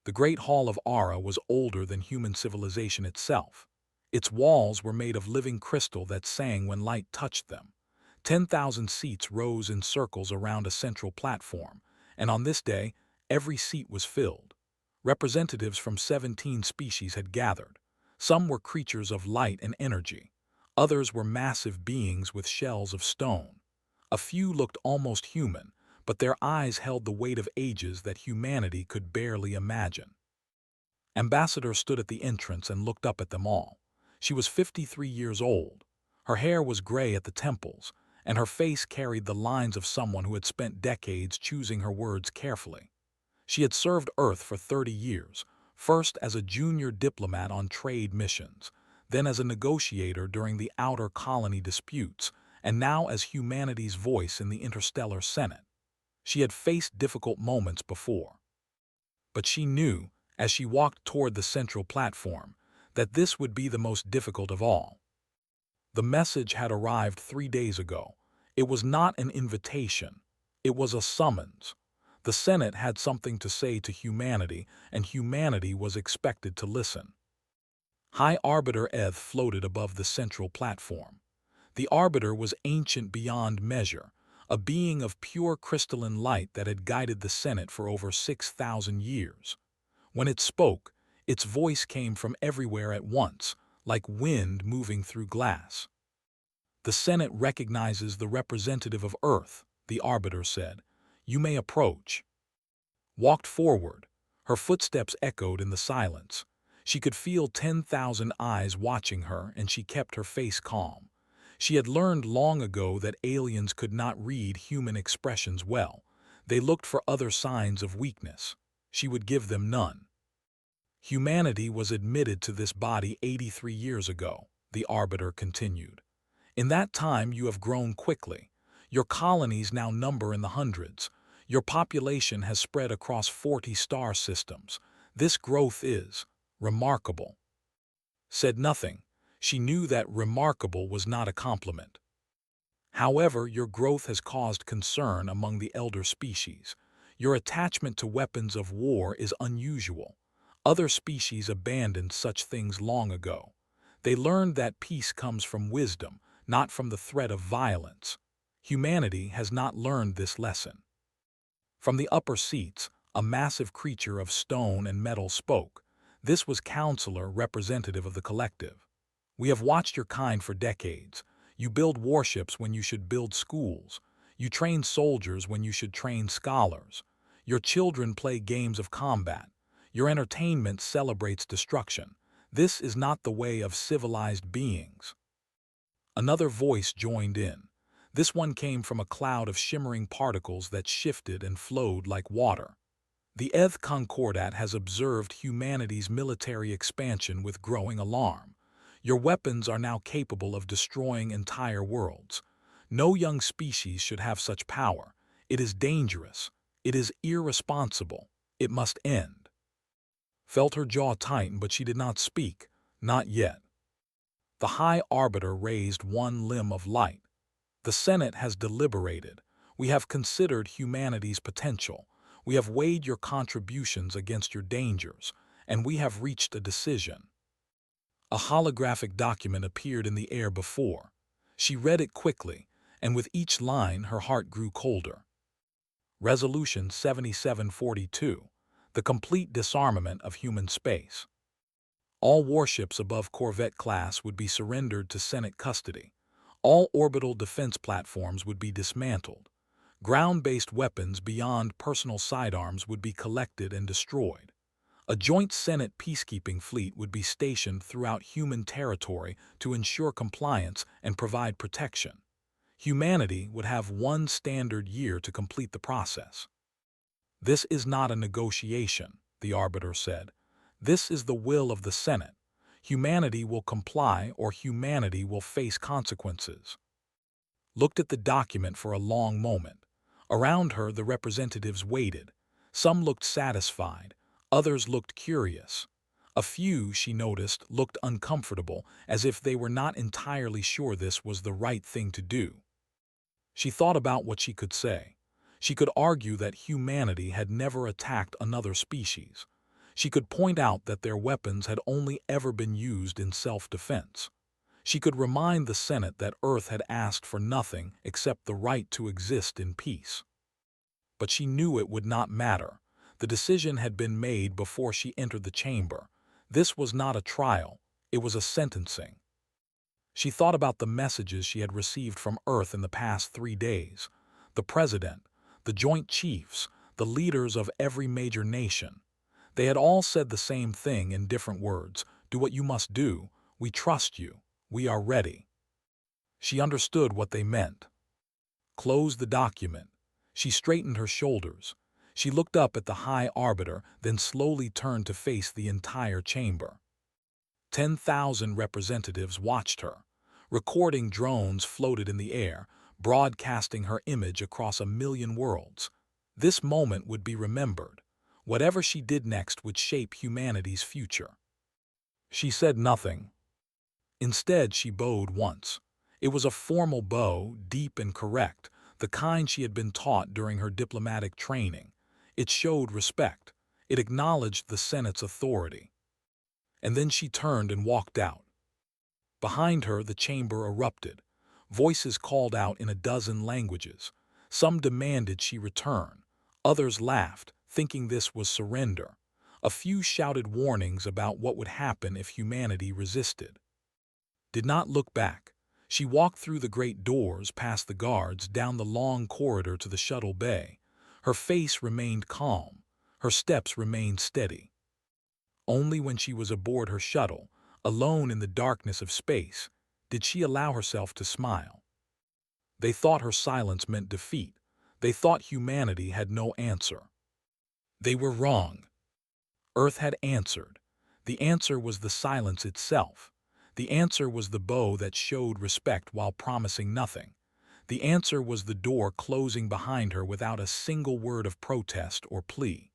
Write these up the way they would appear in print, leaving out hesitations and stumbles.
The Great Hall of Ara was older than human civilization itself. Its walls were made of living crystal that sang when light touched them. 10,000 seats rose in circles around a central platform, and on this day, every seat was filled. Representatives from 17 species had gathered. Some were creatures of light and energy. Others were massive beings with shells of stone. A few looked almost human, but their eyes held the weight of ages that humanity could barely imagine. Ambassador stood at the entrance and looked up at them all. She was 53 years old. Her hair was gray at the temples, and her face carried the lines of someone who had spent decades choosing her words carefully. She had served Earth for 30 years, first as a junior diplomat on trade missions, then as a negotiator during the outer colony disputes, and now as humanity's voice in the Interstellar Senate. She had faced difficult moments before. But she knew, as she walked toward the central platform, that this would be the most difficult of all. The message had arrived 3 days ago. It was not an invitation. It was a summons. The Senate had something to say to humanity, and humanity was expected to listen. High Arbiter Eth floated above the central platform. The Arbiter was ancient beyond measure, a being of pure crystalline light that had guided the Senate for over 6,000 years. When it spoke, its voice came from everywhere at once, like wind moving through glass. "The Senate recognizes the representative of Earth," the Arbiter said. "You may approach." Walked forward. Her footsteps echoed in the silence. She could feel 10,000 eyes watching her, and she kept her face calm. She had learned long ago that aliens could not read human expressions well. They looked for other signs of weakness. She would give them none. "Humanity was admitted to this body 83 years ago," the Arbiter continued. "In that time you have grown quickly. Your colonies now number in the hundreds. Your population has spread across 40 star systems. This growth is remarkable." Said nothing. She knew that remarkable was not a compliment. "However, your growth has caused concern among the elder species. Your attachment to weapons of war is unusual. Other species abandoned such things long ago. They learned that peace comes from wisdom, not from the threat of violence. Humanity has not learned this lesson." From the upper seats, a massive creature of stone and metal spoke. This was Counselor, representative of the collective. "We have watched your kind for decades. You build warships when you should build schools. You train soldiers when you should train scholars. Your children play games of combat. Your entertainment celebrates destruction. This is not the way of civilized beings." Another voice joined in. This one came from a cloud of shimmering particles that shifted and flowed like water. "The Eth Concordat has observed humanity's military expansion with growing alarm. Your weapons are now capable of destroying entire worlds. No young species should have such power. It is dangerous. It is irresponsible. It must end." Felt her jaw tighten, but she did not speak. Not yet. The High Arbiter raised one limb of light. "The Senate has deliberated. We have considered humanity's potential. We have weighed your contributions against your dangers, and we have reached a decision." A holographic document appeared in the air before. She read it quickly, and with each line her heart grew colder. Resolution 7742, the complete disarmament of human space. All warships above corvette class would be surrendered to Senate custody. All orbital defense platforms would be dismantled. Ground-based weapons beyond personal sidearms would be collected and destroyed. A joint Senate peacekeeping fleet would be stationed throughout human territory to ensure compliance and provide protection. Humanity would have one standard year to complete the process. "This is not a negotiation," the Arbiter said. "This is the will of the Senate. Humanity will comply or humanity will face consequences." Looked at the document for a long moment. Around her the representatives waited. Some looked satisfied. Others looked curious. A few, she noticed, looked uncomfortable, as if they were not entirely sure this was the right thing to do. She thought about what she could say. She could argue that humanity had never attacked another species. She could point out that their weapons had only ever been used in self-defense. She could remind the Senate that Earth had asked for nothing except the right to exist in peace. But she knew it would not matter. The decision had been made before she entered the chamber. This was not a trial, it was a sentencing. She thought about the messages she had received from Earth in the past 3 days. The President, the Joint Chiefs, the leaders of every major nation. They had all said the same thing in different words. Do what you must do. We trust you. We are ready. She understood what they meant. Close the document. She straightened her shoulders. She looked up at the High Arbiter, then slowly turned to face the entire chamber. 10,000 representatives watched her. Recording drones floated in the air, broadcasting her image across 1,000,000 worlds. This moment would be remembered. Whatever she did next would shape humanity's future. She said nothing. Instead, she bowed once. It was a formal bow, deep and correct, the kind she had been taught during her diplomatic training. It showed respect. It acknowledged the Senate's authority. And then she turned and walked out. Behind her, the chamber erupted. Voices called out in a dozen languages. Some demanded she return. Others laughed, thinking this was surrender. A few shouted warnings about what would happen if humanity resisted. Did not look back. She walked through the great doors, past the guards, down the long corridor to the shuttle bay. Her face remained calm. Her steps remained steady. Only when she was aboard her shuttle, alone in the darkness of space, did she allow herself to smile. They thought her silence meant defeat. They thought humanity had no answer. They were wrong. Earth had answered. The answer was the silence itself. The answer was the bow that showed respect while promising nothing. The answer was the door closing behind her without a single word of protest or plea.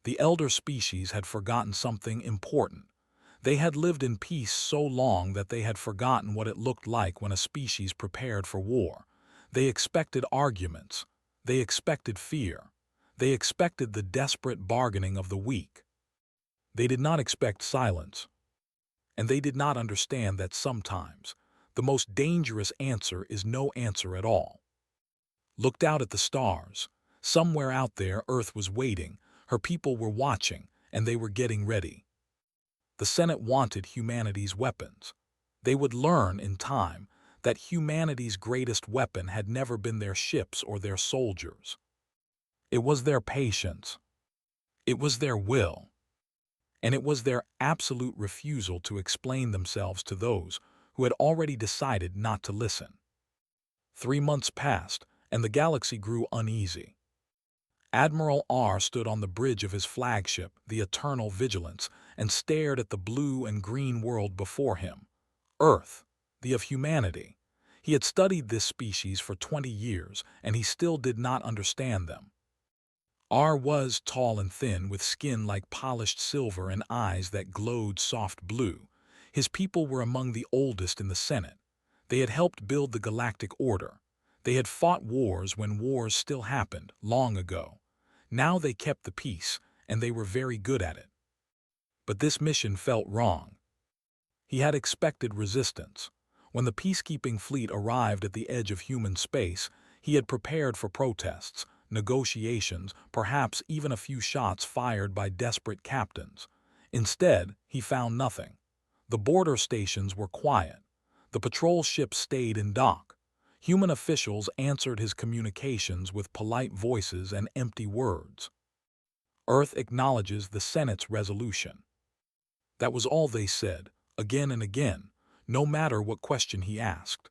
The elder species had forgotten something important. They had lived in peace so long that they had forgotten what it looked like when a species prepared for war. They expected arguments. They expected fear. They expected the desperate bargaining of the weak. They did not expect silence. And they did not understand that sometimes the most dangerous answer is no answer at all. Looked out at the stars. Somewhere out there, Earth was waiting. Her people were watching, and they were getting ready. The Senate wanted humanity's weapons. They would learn in time that humanity's greatest weapon had never been their ships or their soldiers. It was their patience. It was their will. And it was their absolute refusal to explain themselves to those who had already decided not to listen. 3 months passed, and the galaxy grew uneasy. Admiral R stood on the bridge of his flagship, the Eternal Vigilance, and stared at the blue and green world before him. Earth, the of humanity. He had studied this species for 20 years, and he still did not understand them. R was tall and thin, with skin like polished silver and eyes that glowed soft blue. His people were among the oldest in the Senate. They had helped build the Galactic Order. They had fought wars when wars still happened, long ago. Now they kept the peace, and they were very good at it. But this mission felt wrong. He had expected resistance. When the peacekeeping fleet arrived at the edge of human space, he had prepared for protests, negotiations, perhaps even a few shots fired by desperate captains. Instead, he found nothing. The border stations were quiet. The patrol ships stayed in dock. Human officials answered his communications with polite voices and empty words. Earth acknowledges the Senate's resolution. That was all they said, again and again, no matter what question he asked.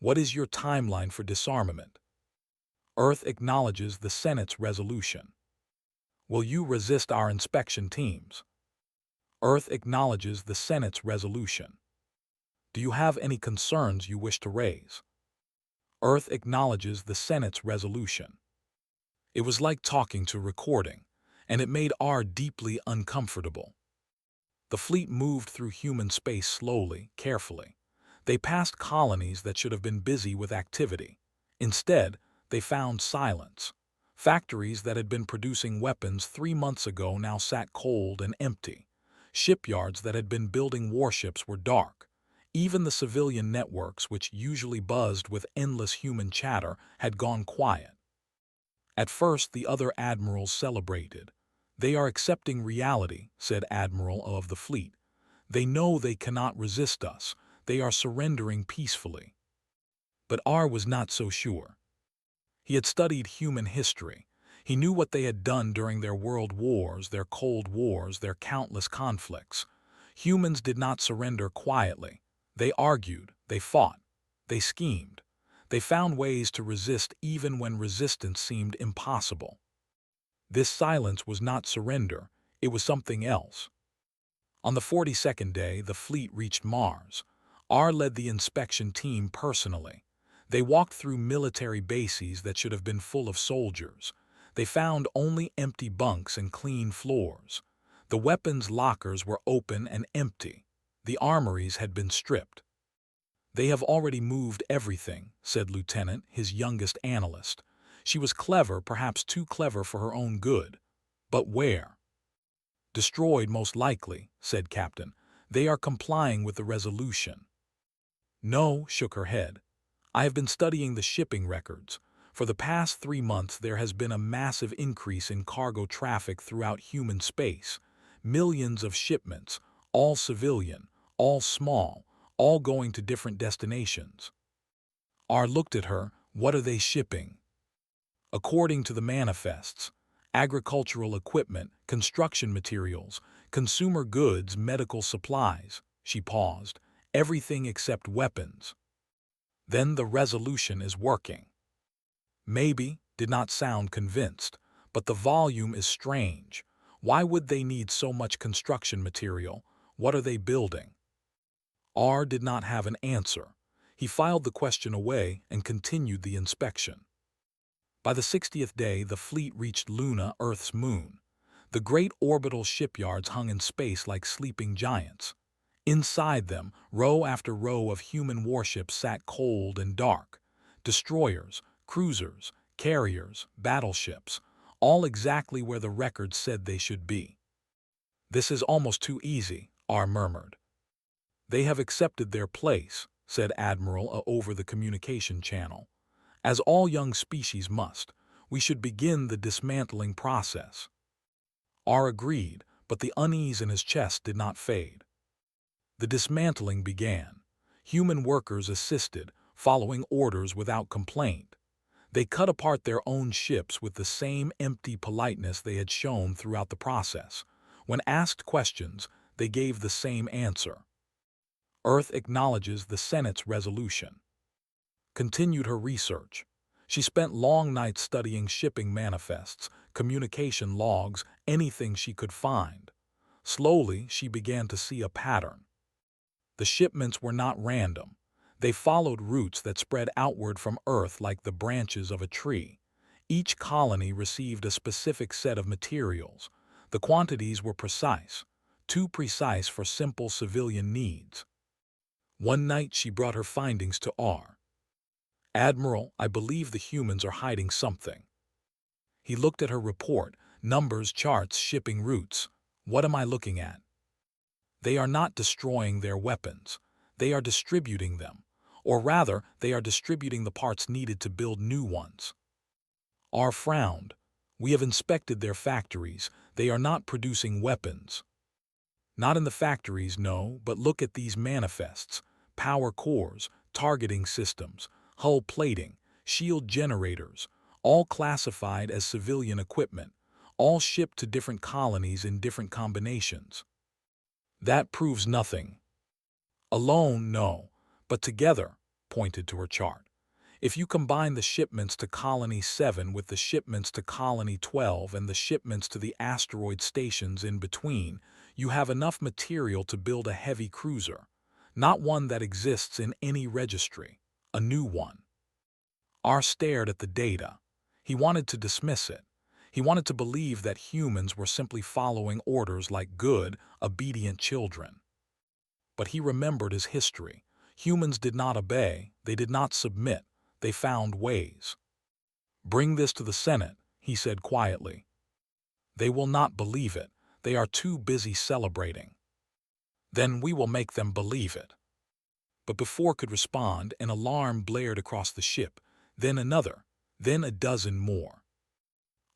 What is your timeline for disarmament? Earth acknowledges the Senate's resolution. Will you resist our inspection teams? Earth acknowledges the Senate's resolution. Do you have any concerns you wish to raise? Earth acknowledges the Senate's resolution. It was like talking to recording, and it made R deeply uncomfortable. The fleet moved through human space slowly, carefully. They passed colonies that should have been busy with activity. Instead, they found silence. Factories that had been producing weapons 3 months ago now sat cold and empty. Shipyards that had been building warships were dark. Even the civilian networks, which usually buzzed with endless human chatter, had gone quiet. At first, the other admirals celebrated. "They are accepting reality," said Admiral of the fleet. "They know they cannot resist us. They are surrendering peacefully." But R was not so sure. He had studied human history. He knew what they had done during their world wars, their cold wars, their countless conflicts. Humans did not surrender quietly. They argued, they fought, they schemed. They found ways to resist even when resistance seemed impossible. This silence was not surrender, it was something else. On the 42nd day, the fleet reached Mars. R led the inspection team personally. They walked through military bases that should have been full of soldiers. They found only empty bunks and clean floors. The weapons lockers were open and empty. The armories had been stripped. "They have already moved everything," said Lieutenant, his youngest analyst. She was clever, perhaps too clever for her own good. But where? "Destroyed, most likely," said Captain. "They are complying with the resolution." "No," shook her head. "I have been studying the shipping records. For the past 3 months there has been a massive increase in cargo traffic throughout human space. Millions of shipments, all civilian, all small, all going to different destinations." R looked at her. "What are they shipping?" "According to the manifests, agricultural equipment, construction materials, consumer goods, medical supplies." She paused. "Everything except weapons." "Then the resolution is working." Maybe, did not sound convinced, but the volume is strange. Why would they need so much construction material? What are they building? R did not have an answer. He filed the question away and continued the inspection. By the 60th day, the fleet reached Luna, Earth's moon. The great orbital shipyards hung in space like sleeping giants. Inside them, row after row of human warships sat cold and dark. Destroyers, cruisers, carriers, battleships, all exactly where the records said they should be. "This is almost too easy," R murmured. "They have accepted their place," said Admiral A over the communication channel. "As all young species must, we should begin the dismantling process." R agreed, but the unease in his chest did not fade. The dismantling began. Human workers assisted, following orders without complaint. They cut apart their own ships with the same empty politeness they had shown throughout the process. When asked questions, they gave the same answer. "Earth acknowledges the Senate's resolution." Continued her research. She spent long nights studying shipping manifests, communication logs, anything she could find. Slowly, she began to see a pattern. The shipments were not random. They followed routes that spread outward from Earth like the branches of a tree. Each colony received a specific set of materials. The quantities were precise, too precise for simple civilian needs. One night she brought her findings to R. "Admiral, I believe the humans are hiding something." He looked at her report, numbers, charts, shipping routes. "What am I looking at?" "They are not destroying their weapons. They are distributing them. Or rather, they are distributing the parts needed to build new ones." R frowned. "We have inspected their factories. They are not producing weapons." "Not in the factories, no, but look at these manifests. Power cores, targeting systems, hull plating, shield generators, all classified as civilian equipment, all shipped to different colonies in different combinations." "That proves nothing." "Alone, no, but together," pointed to her chart. "If you combine the shipments to Colony 7 with the shipments to Colony 12 and the shipments to the asteroid stations in between, you have enough material to build a heavy cruiser. Not one that exists in any registry, a new one." R stared at the data. He wanted to dismiss it. He wanted to believe that humans were simply following orders like good, obedient children. But he remembered his history. Humans did not obey, they did not submit, they found ways. "Bring this to the Senate," he he said quietly. They will not believe it. They are too busy celebrating. Then we will make them believe it. But before could respond, an alarm blared across the ship, then another, then a dozen more.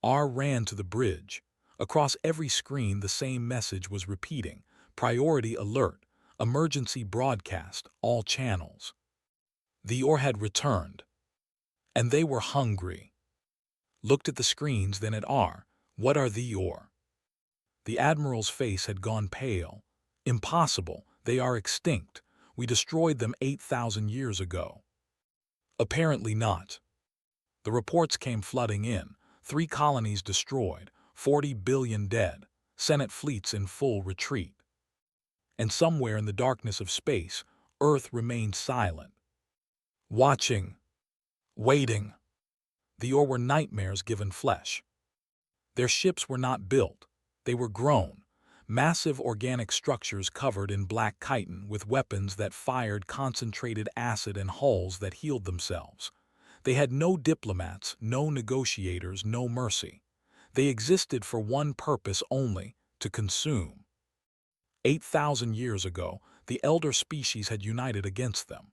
R ran to the bridge. Across every screen the same message was repeating. Priority alert. Emergency broadcast. All channels. The Or had returned. And they were hungry. Looked at the screens, then at R. What are the Or? The Admiral's face had gone pale. Impossible. They are extinct. We destroyed them 8,000 years ago. Apparently not. The reports came flooding in. 3 colonies destroyed, 40 billion dead, Senate fleets in full retreat. And somewhere in the darkness of space, Earth remained silent. Watching. Waiting. The Or were nightmares given flesh. Their ships were not built. They were grown. Massive organic structures covered in black chitin with weapons that fired concentrated acid and hulls that healed themselves. They had no diplomats, no negotiators, no mercy. They existed for one purpose only, to consume. 8,000 years ago, the elder species had united against them.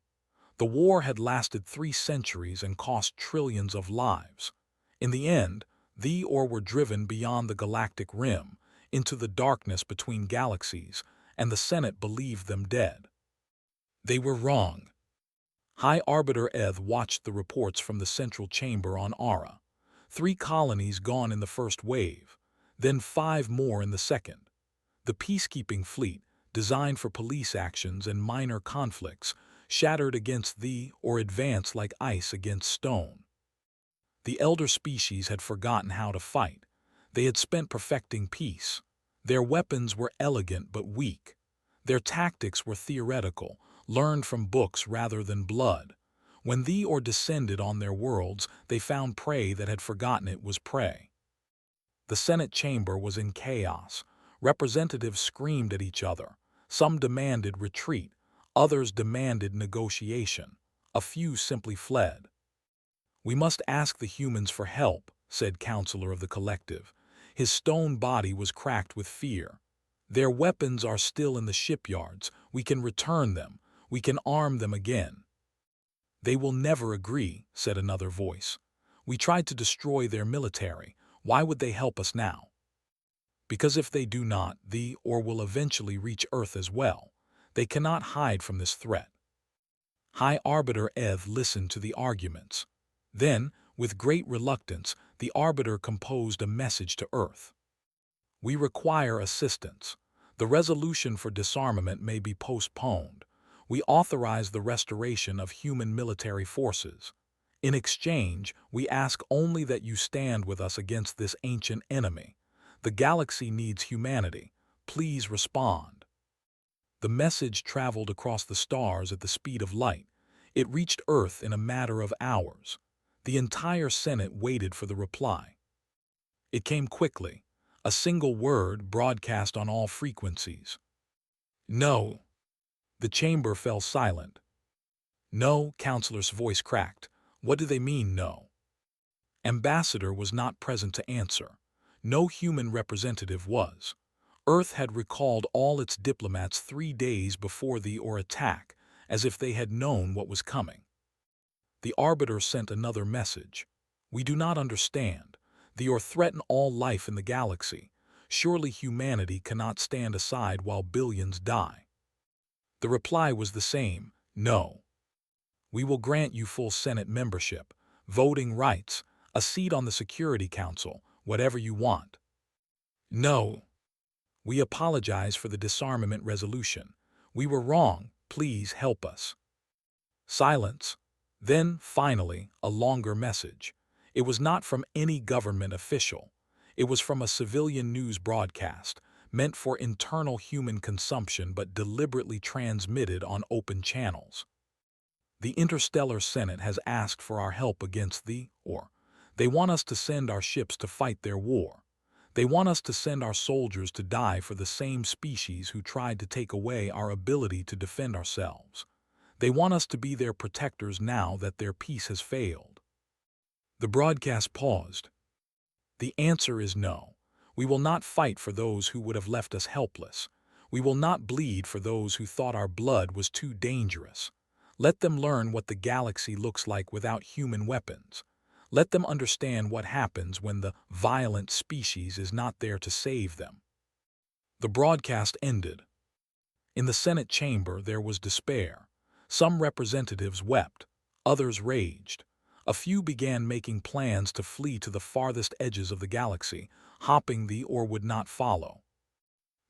The war had lasted 3 centuries and cost trillions of lives. In the end, the Or were driven beyond the galactic rim, into the darkness between galaxies, and the Senate believed them dead. They were wrong. High Arbiter Eth watched the reports from the central chamber on Ara. 3 colonies gone in the first wave, then 5 more in the second. The peacekeeping fleet, designed for police actions and minor conflicts, shattered against the Or advanced like ice against stone. The elder species had forgotten how to fight. They had spent perfecting peace. Their weapons were elegant but weak. Their tactics were theoretical, learned from books rather than blood. When the Or descended on their worlds, they found prey that had forgotten it was prey. The Senate chamber was in chaos. Representatives screamed at each other. Some demanded retreat. Others demanded negotiation. A few simply fled. "We must ask the humans for help," said Counselor of the Collective. His stone body was cracked with fear. "Their weapons are still in the shipyards. We can return them. We can arm them again." "They will never agree," said another voice. "We tried to destroy their military. Why would they help us now?" "Because if they do not, the Or will eventually reach Earth as well. They cannot hide from this threat." High Arbiter Eth listened to the arguments. Then, with great reluctance, the Arbiter composed a message to Earth. "We require assistance. The resolution for disarmament may be postponed. We authorize the restoration of human military forces. In exchange, we ask only that you stand with us against this ancient enemy. The galaxy needs humanity. Please respond." The message traveled across the stars at the speed of light. It reached Earth in a matter of hours. The entire Senate waited for the reply. It came quickly, a single word broadcast on all frequencies. "No." The chamber fell silent. "No," Counselor's voice cracked. "What do they mean, no?" Ambassador was not present to answer. No human representative was. Earth had recalled all its diplomats 3 days before the Or attack, as if they had known what was coming. The Arbiter sent another message. "We do not understand. The Or threaten all life in the galaxy. Surely humanity cannot stand aside while billions die." The reply was the same: "No. We will grant you full Senate membership, voting rights, a seat on the Security Council, whatever you want." "No. We apologize for the disarmament resolution. We were wrong. Please help us." Silence. Then, finally, a longer message. It was not from any government official. It was from a civilian news broadcast, meant for internal human consumption but deliberately transmitted on open channels. "The Interstellar Senate has asked for our help against the Or. They want us to send our ships to fight their war. They want us to send our soldiers to die for the same species who tried to take away our ability to defend ourselves. They want us to be their protectors now that their peace has failed." The broadcast paused. The answer is no. We will not fight for those who would have left us helpless. We will not bleed for those who thought our blood was too dangerous. Let them learn what the galaxy looks like without human weapons. Let them understand what happens when the violent species is not there to save them. The broadcast ended. In the Senate chamber there was despair. Some representatives wept, others raged. A few began making plans to flee to the farthest edges of the galaxy, hopping the or would not follow.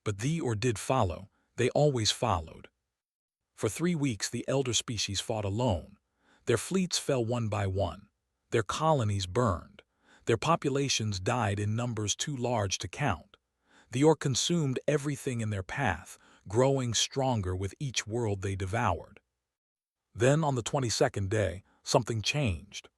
But the or did follow, they always followed. For 3 weeks the elder species fought alone. Their fleets fell one by one. Their colonies burned. Their populations died in numbers too large to count. The or consumed everything in their path, growing stronger with each world they devoured. Then, on the 22nd day, something changed.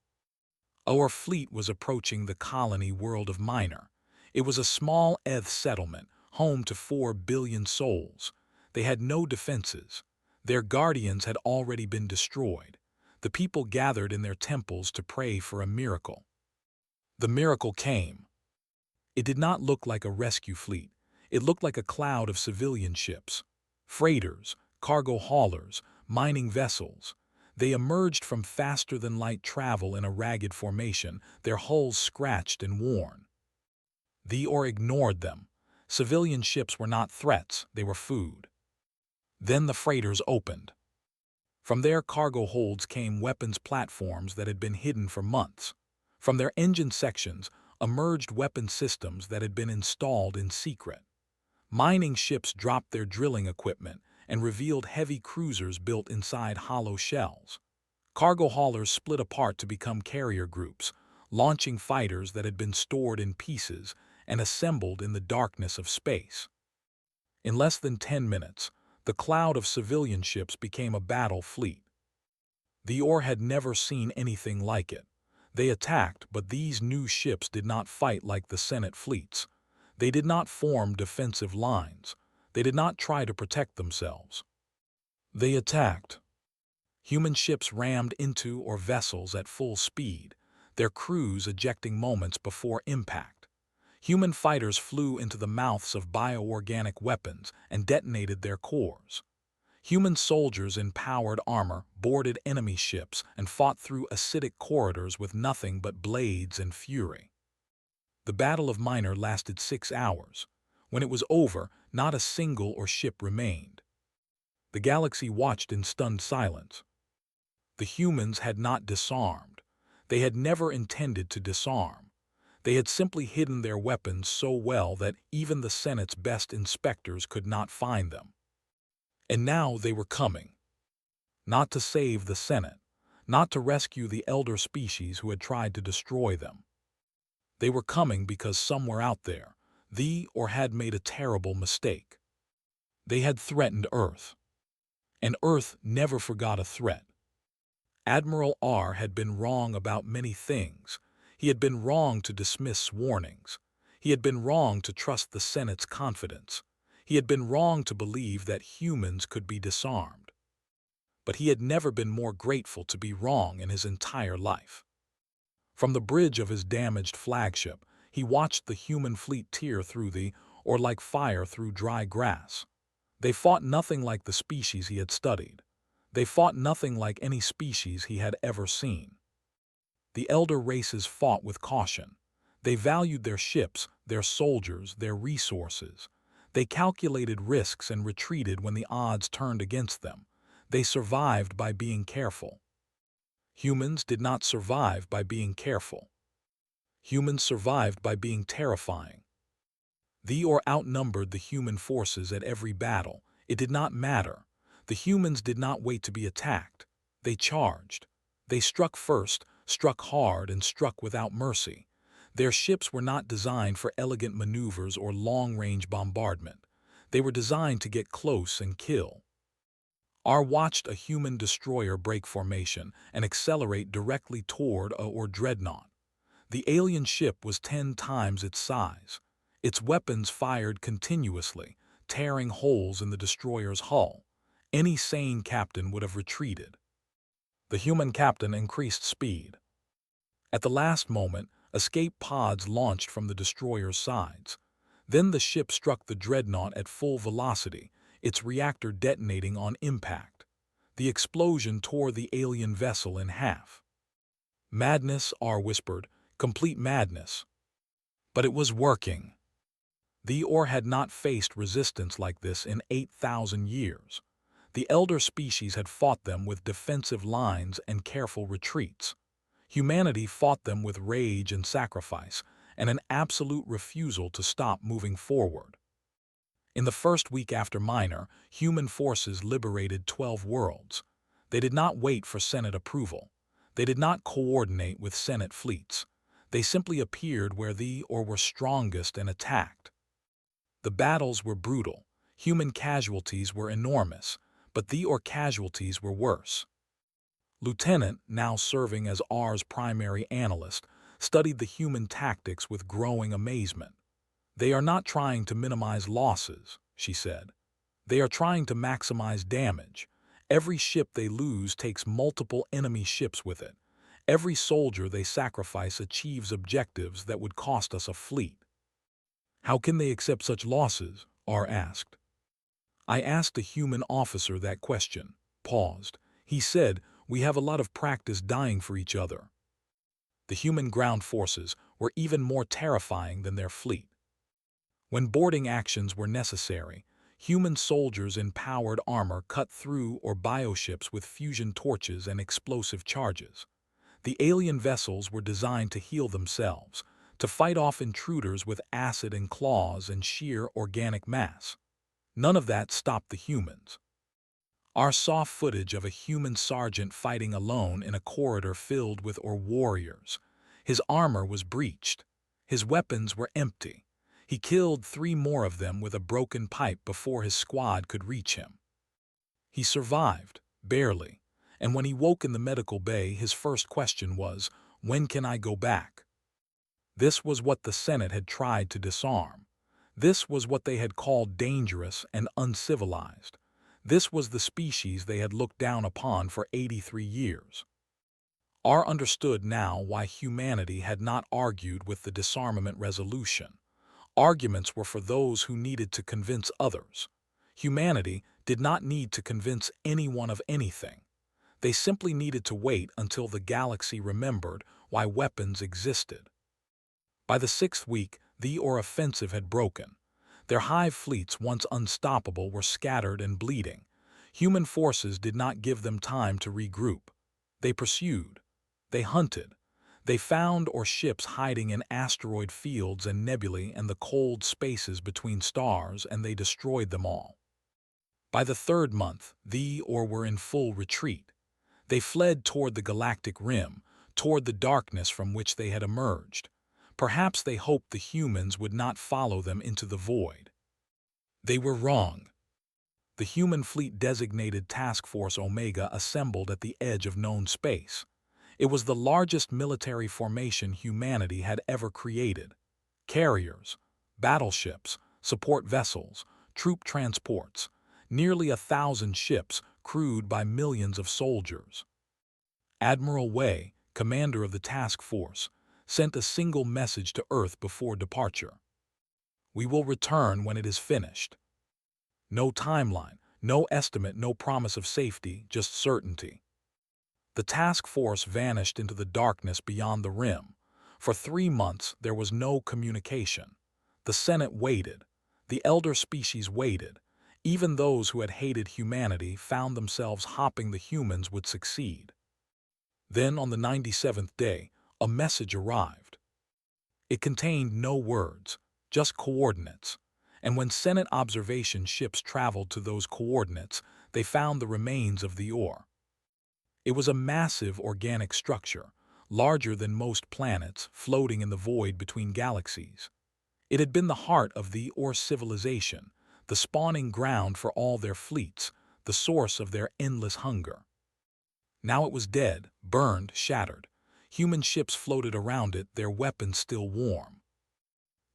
Our fleet was approaching the colony world of Minor. It was a small Eth settlement, home to 4 billion souls. They had no defenses. Their guardians had already been destroyed. The people gathered in their temples to pray for a miracle. The miracle came. It did not look like a rescue fleet. It looked like a cloud of civilian ships. Freighters, cargo haulers, mining vessels. They emerged from faster-than-light travel in a ragged formation, their hulls scratched and worn. The or ignored them. Civilian ships were not threats, they were food. Then the freighters opened. From their cargo holds came weapons platforms that had been hidden for months. From their engine sections emerged weapon systems that had been installed in secret. Mining ships dropped their drilling equipment and revealed heavy cruisers built inside hollow shells. Cargo haulers split apart to become carrier groups, launching fighters that had been stored in pieces and assembled in the darkness of space. In less than 10 minutes, the cloud of civilian ships became a battle fleet. The or had never seen anything like it. They attacked, but these new ships did not fight like the Senate fleets. They did not form defensive lines. They did not try to protect themselves. They attacked. Human ships rammed into or vessels at full speed, their crews ejecting moments before impact. Human fighters flew into the mouths of bioorganic weapons and detonated their cores. Human soldiers in powered armor boarded enemy ships and fought through acidic corridors with nothing but blades and fury. The Battle of Minor lasted 6 hours. When it was over, not a single or ship remained. The galaxy watched in stunned silence. The humans had not disarmed. They had never intended to disarm. They had simply hidden their weapons so well that even the Senate's best inspectors could not find them. And now they were coming. Not to save the Senate, not to rescue the elder species who had tried to destroy them. They were coming because somewhere out there, the or had made a terrible mistake. They had threatened Earth. And Earth never forgot a threat. Admiral R had been wrong about many things. He had been wrong to dismiss warnings. He had been wrong to trust the Senate's confidence. He had been wrong to believe that humans could be disarmed. But he had never been more grateful to be wrong in his entire life. From the bridge of his damaged flagship, he watched the human fleet tear through or like fire through dry grass. They fought nothing like the species he had studied. They fought nothing like any species he had ever seen. The elder races fought with caution. They valued their ships, their soldiers, their resources. They calculated risks and retreated when the odds turned against them. They survived by being careful. Humans did not survive by being careful. Humans survived by being terrifying. The or outnumbered the human forces at every battle. It did not matter. The humans did not wait to be attacked. They charged. They struck first, struck hard, and struck without mercy. Their ships were not designed for elegant maneuvers or long-range bombardment. They were designed to get close and kill. R watched a human destroyer break formation and accelerate directly toward a or dreadnought. The alien ship was 10 times its size. Its weapons fired continuously, tearing holes in the destroyer's hull. Any sane captain would have retreated. The human captain increased speed. At the last moment, Escape pods launched from the destroyer's sides. Then the ship struck the dreadnought at full velocity, its reactor detonating on impact. The explosion tore the alien vessel in half. Madness, R whispered. Complete madness. But it was working. The Or had not faced resistance like this in 8,000 years. The elder species had fought them with defensive lines and careful retreats. Humanity fought them with rage and sacrifice, and an absolute refusal to stop moving forward. In the first week after Minor, human forces liberated 12 worlds. They did not wait for Senate approval. They did not coordinate with Senate fleets. They simply appeared where the Or were strongest and attacked. The battles were brutal. Human casualties were enormous, but the Or casualties were worse. Lieutenant, now serving as R's primary analyst, studied the human tactics with growing amazement. They are not trying to minimize losses, she said. They are trying to maximize damage. Every ship they lose takes multiple enemy ships with it. Every soldier they sacrifice achieves objectives that would cost us a fleet. How can they accept such losses? R asked. I asked a human officer that question, paused. He said, we have a lot of practice dying for each other. The human ground forces were even more terrifying than their fleet. When boarding actions were necessary, human soldiers in powered armor cut through or bioships with fusion torches and explosive charges. The alien vessels were designed to heal themselves, to fight off intruders with acid and claws and sheer organic mass. None of that stopped the humans. R saw footage of a human sergeant fighting alone in a corridor filled with warriors. His armor was breached. His weapons were empty. He killed 3 more of them with a broken pipe before his squad could reach him. He survived, barely, and when he woke in the medical bay, his first question was, when can I go back? This was what the Senate had tried to disarm. This was what they had called dangerous and uncivilized. This was the species they had looked down upon for 83 years. R understood now why humanity had not argued with the disarmament resolution. Arguments were for those who needed to convince others. Humanity did not need to convince anyone of anything. They simply needed to wait until the galaxy remembered why weapons existed. By the 6th week, the Or offensive had broken. Their hive fleets, once unstoppable, were scattered and bleeding. Human forces did not give them time to regroup. They pursued. They hunted. They found ships hiding in asteroid fields and nebulae and the cold spaces between stars, and they destroyed them all. By the 3rd month, the Or were in full retreat. They fled toward the galactic rim, toward the darkness from which they had emerged. Perhaps they hoped the humans would not follow them into the void. They were wrong. The human fleet designated Task Force Omega assembled at the edge of known space. It was the largest military formation humanity had ever created. Carriers, battleships, support vessels, troop transports, nearly 1,000 ships crewed by millions of soldiers. Admiral Wei, commander of the task force, sent a single message to Earth before departure. We will return when it is finished. No timeline, no estimate, no promise of safety, just certainty. The task force vanished into the darkness beyond the rim. For 3 months, there was no communication. The Senate waited. The elder species waited. Even those who had hated humanity found themselves hoping the humans would succeed. Then, on the 97th day, a message arrived. It contained no words, just coordinates. And when Senate observation ships traveled to those coordinates, they found the remains of the Or. It was a massive organic structure, larger than most planets, floating in the void between galaxies. It had been the heart of the Or civilization, the spawning ground for all their fleets, the source of their endless hunger. Now it was dead, burned, shattered. Human ships floated around it, their weapons still warm.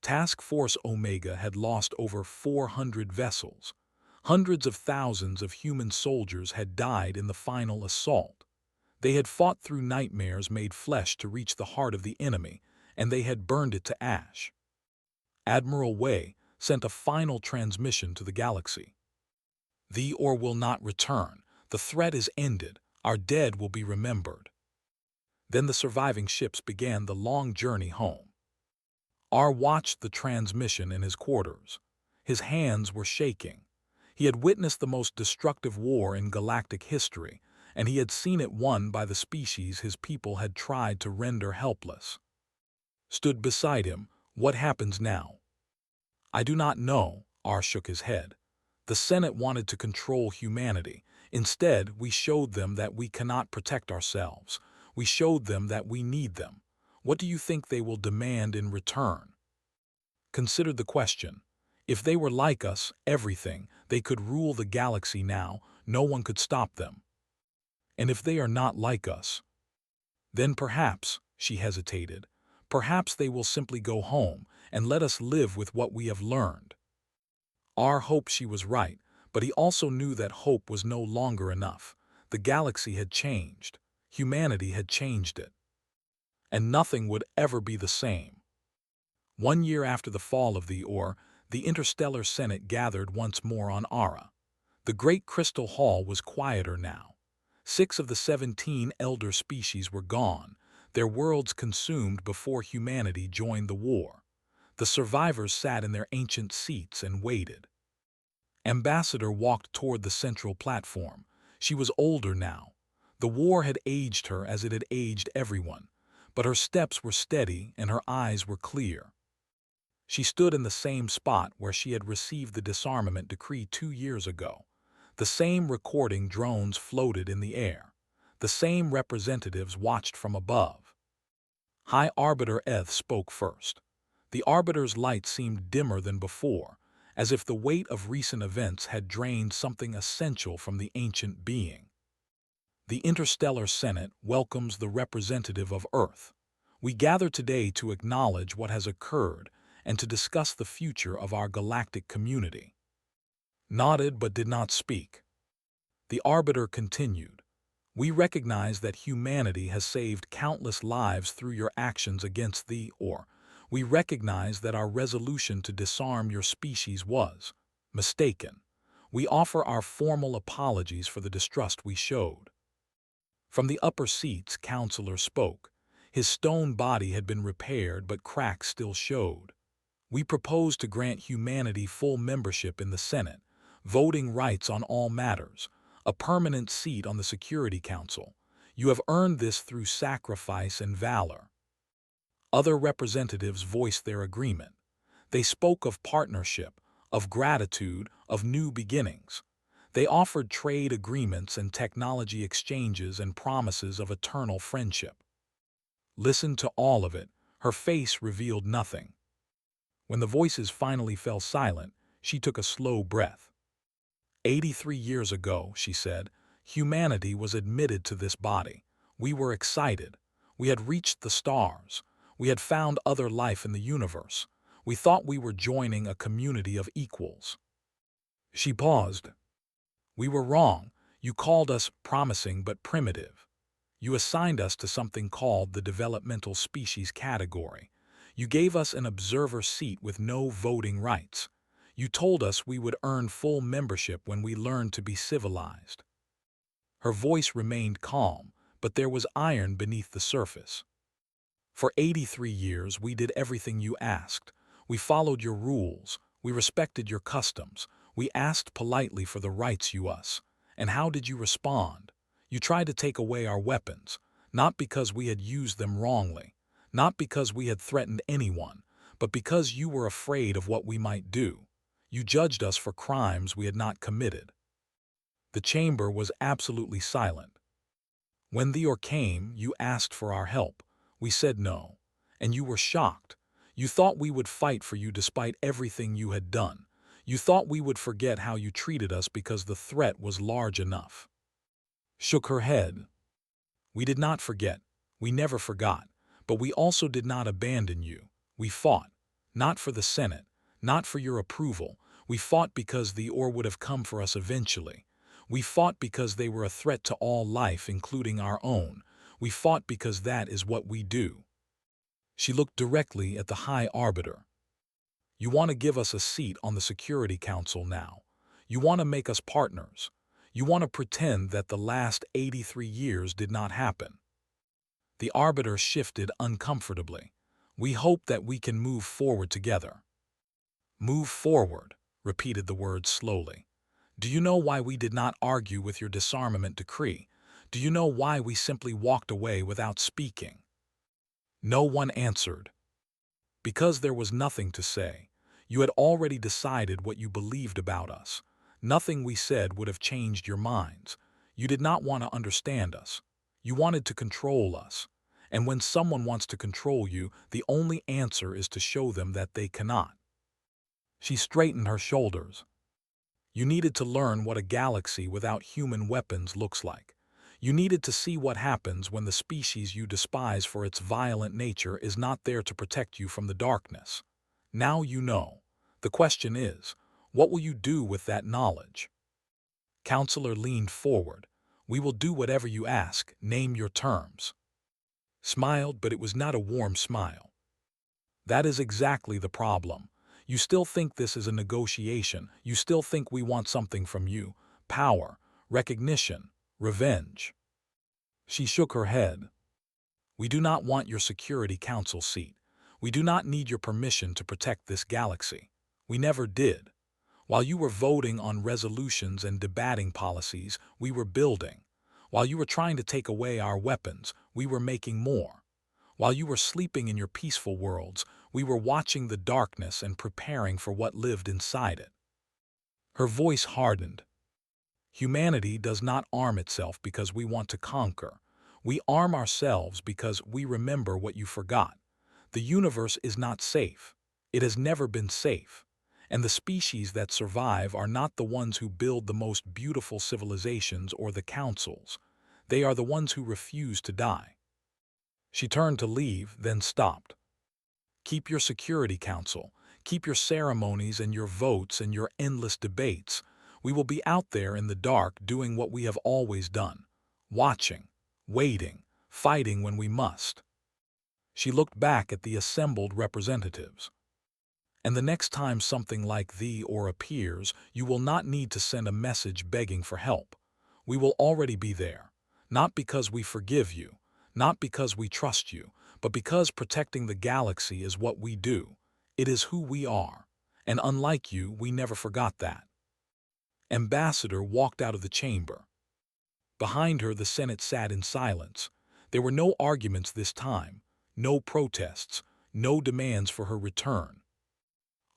Task Force Omega had lost over 400 vessels. Hundreds of thousands of human soldiers had died in the final assault. They had fought through nightmares made flesh to reach the heart of the enemy, and they had burned it to ash. Admiral Wei sent a final transmission to the galaxy. "The or will not return. The threat is ended. Our dead will be remembered." Then the surviving ships began the long journey home. R watched the transmission in his quarters. His hands were shaking. He had witnessed the most destructive war in galactic history, and he had seen it won by the species his people had tried to render helpless. Stood beside him, "What happens now?" "I do not know," R shook his head. "The Senate wanted to control humanity. Instead, we showed them that we cannot protect ourselves. We showed them that we need them. What do you think they will demand in return?" Consider the question. If they were like us, everything, they could rule the galaxy now, no one could stop them. And if they are not like us, then perhaps, she hesitated, perhaps they will simply go home and let us live with what we have learned. R hoped she was right, but he also knew that hope was no longer enough. The galaxy had changed. Humanity had changed it. And nothing would ever be the same. 1 year after the fall of the Interstellar Senate gathered once more on Ara. The great crystal hall was quieter now. 6 of the 17 elder species were gone, their worlds consumed before humanity joined the war. The survivors sat in their ancient seats and waited. Ambassador walked toward the central platform. She was older now. The war had aged her as it had aged everyone, but her steps were steady and her eyes were clear. She stood in the same spot where she had received the disarmament decree 2 years ago. The same recording drones floated in the air. The same representatives watched from above. High Arbiter Eth spoke first. The Arbiter's light seemed dimmer than before, as if the weight of recent events had drained something essential from the ancient being. "The Interstellar Senate welcomes the representative of Earth. We gather today to acknowledge what has occurred and to discuss the future of our galactic community." Nodded but did not speak. The Arbiter continued. "We recognize that humanity has saved countless lives through your actions against we recognize that our resolution to disarm your species was mistaken. We offer our formal apologies for the distrust we showed." From the upper seats, Counselor spoke. His stone body had been repaired, but cracks still showed. "We propose to grant humanity full membership in the Senate, voting rights on all matters, a permanent seat on the Security Council. You have earned this through sacrifice and valor." Other representatives voiced their agreement. They spoke of partnership, of gratitude, of new beginnings. They offered trade agreements and technology exchanges and promises of eternal friendship. Listened to all of it, her face revealed nothing. When the voices finally fell silent, she took a slow breath. 83 years ago, she said, humanity was admitted to this body. We were excited. We had reached the stars. We had found other life in the universe. We thought we were joining a community of equals. She paused. "We were wrong. You called us promising but primitive. You assigned us to something called the developmental species category. You gave us an observer seat with no voting rights. You told us we would earn full membership when we learned to be civilized." Her voice remained calm, but there was iron beneath the surface. "For 83 years we did everything you asked. We followed your rules. We respected your customs. We asked politely for the rights you us. And how did you respond? You tried to take away our weapons, not because we had used them wrongly, not because we had threatened anyone, but because you were afraid of what we might do. You judged us for crimes we had not committed." The chamber was absolutely silent. "When the came, you asked for our help. We said no. And you were shocked. You thought we would fight for you despite everything you had done. You thought we would forget how you treated us because the threat was large enough." Shook her head. "We did not forget. We never forgot. But we also did not abandon you. We fought. Not for the Senate. Not for your approval. We fought because the would have come for us eventually. We fought because they were a threat to all life, including our own. We fought because that is what we do." She looked directly at the High Arbiter. You want to give us a seat on the Security Council now. You want to make us partners. You want to pretend that the last 83 years did not happen. The Arbiter shifted uncomfortably. We hope that we can move forward together. Move forward, repeated the words slowly. Do you know why we did not argue with your disarmament decree? Do you know why we simply walked away without speaking? No one answered. Because there was nothing to say. You had already decided what you believed about us. Nothing we said would have changed your minds. You did not want to understand us. You wanted to control us. And when someone wants to control you, the only answer is to show them that they cannot. She straightened her shoulders. You needed to learn what a galaxy without human weapons looks like. You needed to see what happens when the species you despise for its violent nature is not there to protect you from the darkness. Now you know. The question is, what will you do with that knowledge? Counselor leaned forward. We will do whatever you ask. Name your terms. Smiled, but it was not a warm smile. That is exactly the problem. You still think this is a negotiation. You still think we want something from you. Power, recognition, revenge. She shook her head. We do not want your Security Council seat. We do not need your permission to protect this galaxy. We never did. While you were voting on resolutions and debating policies, we were building. While you were trying to take away our weapons, we were making more. While you were sleeping in your peaceful worlds, we were watching the darkness and preparing for what lived inside it. Her voice hardened. Humanity does not arm itself because we want to conquer. We arm ourselves because we remember what you forgot. The universe is not safe. It has never been safe. And the species that survive are not the ones who build the most beautiful civilizations or the councils. They are the ones who refuse to die. She turned to leave, then stopped. Keep your Security Council. Keep your ceremonies and your votes and your endless debates. We will be out there in the dark doing what we have always done. Watching, waiting, fighting when we must. She looked back at the assembled representatives. And the next time something like thee or appears, you will not need to send a message begging for help. We will already be there, not because we forgive you, not because we trust you, but because protecting the galaxy is what we do. It is who we are, and unlike you, we never forgot that. Ambassador walked out of the chamber. Behind her, the Senate sat in silence. There were no arguments this time, no protests, no demands for her return.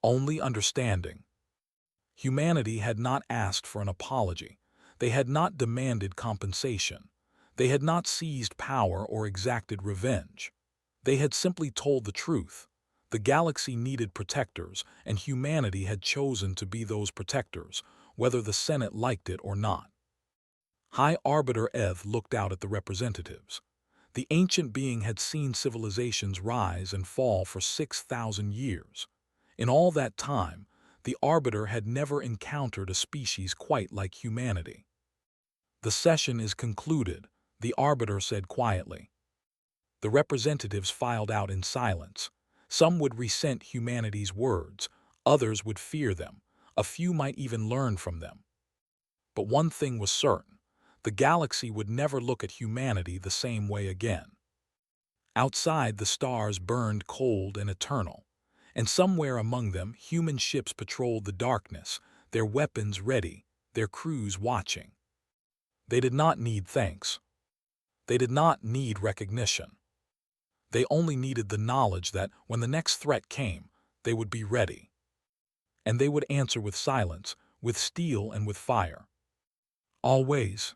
Only understanding. Humanity had not asked for an apology. They had not demanded compensation. They had not seized power or exacted revenge. They had simply told the truth. The galaxy needed protectors, and humanity had chosen to be those protectors, whether the Senate liked it or not. High Arbiter Eth looked out at the representatives. The ancient being had seen civilizations rise and fall for 6,000 years. In all that time, the Arbiter had never encountered a species quite like humanity. The session is concluded, the Arbiter said quietly. The representatives filed out in silence. Some would resent humanity's words, others would fear them, a few might even learn from them. But one thing was certain, the galaxy would never look at humanity the same way again. Outside, the stars burned cold and eternal, and somewhere among them human ships patrolled the darkness, their weapons ready, their crews watching. They did not need thanks. They did not need recognition. They only needed the knowledge that when the next threat came, they would be ready. And they would answer with silence, with steel and with fire. Always.